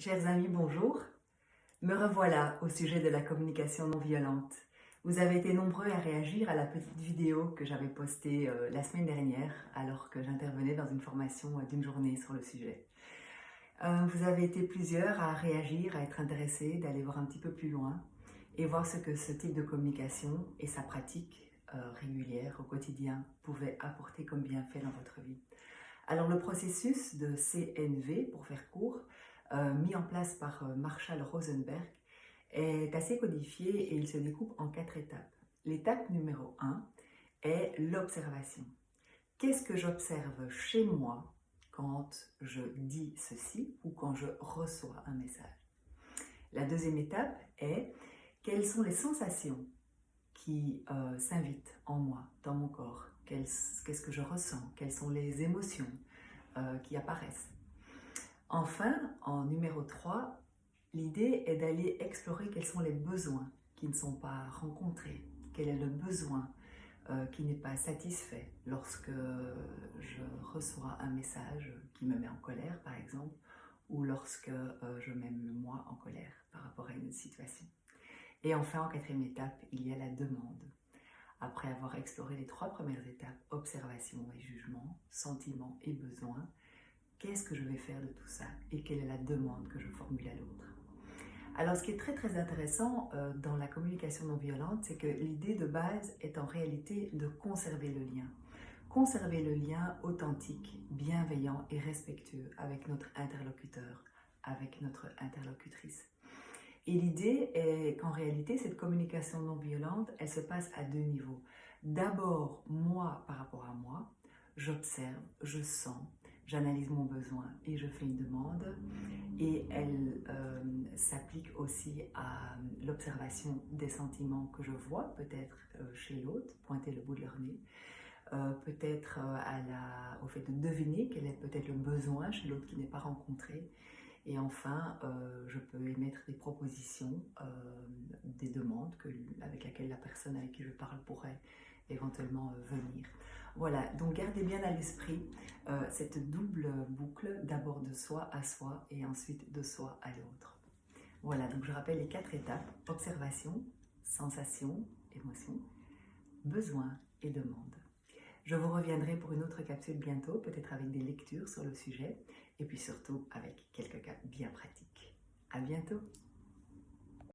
Chers amis, bonjour. Me revoilà au sujet de la communication non violente. Vous avez été nombreux à réagir à la petite vidéo que j'avais postée la semaine dernière alors que j'intervenais dans une formation d'une journée sur le sujet. Vous avez été plusieurs à réagir, à être intéressés, d'aller voir un petit peu plus loin et voir ce que ce type de communication et sa pratique régulière au quotidien pouvaient apporter comme bienfait dans votre vie. Alors le processus de CNV, pour faire court, mis en place par Marshall Rosenberg, est assez codifié et il se découpe en 4 étapes. L'étape numéro 1 est l'observation. Qu'est-ce que j'observe chez moi quand je dis ceci ou quand je reçois un message? La deuxième étape est quelles sont les sensations qui s'invitent en moi, dans mon corps? Qu'est-ce que je ressens? Quelles sont les émotions qui apparaissent? Enfin, en numéro 3, l'idée est d'aller explorer quels sont les besoins qui ne sont pas rencontrés, quel est le besoin qui n'est pas satisfait lorsque je reçois un message qui me met en colère, par exemple, ou lorsque je mets moi en colère par rapport à une situation. Et enfin, en 4e étape, il y a la demande. Après avoir exploré les 3 premières étapes, observation et jugement, sentiment et besoin, qu'est-ce que je vais faire de tout ça et quelle est la demande que je formule à l'autre? Alors, ce qui est très intéressant dans la communication non violente, c'est que l'idée de base est en réalité de conserver le lien. Conserver le lien authentique, bienveillant et respectueux avec notre interlocuteur, avec notre interlocutrice. Et l'idée est qu'en réalité, cette communication non violente, elle se passe à 2 niveaux. D'abord, moi par rapport à moi, j'observe, je sens, j'analyse mon besoin et je fais une demande. Et elle s'applique aussi à l'observation des sentiments que je vois peut-être chez l'autre, pointer le bout de leur nez, peut-être au fait de deviner quel est peut-être le besoin chez l'autre qui n'est pas rencontré. Et enfin, je peux émettre des propositions, des demandes avec lesquelles la personne avec qui je parle pourrait éventuellement venir. Voilà, donc gardez bien à l'esprit cette double boucle, d'abord de soi à soi et ensuite de soi à l'autre. Voilà, donc je rappelle les 4 étapes: observation, sensation, émotion, besoin et demande. Je vous reviendrai pour une autre capsule bientôt, peut-être avec des lectures sur le sujet et puis surtout avec quelques cas bien pratiques. À bientôt!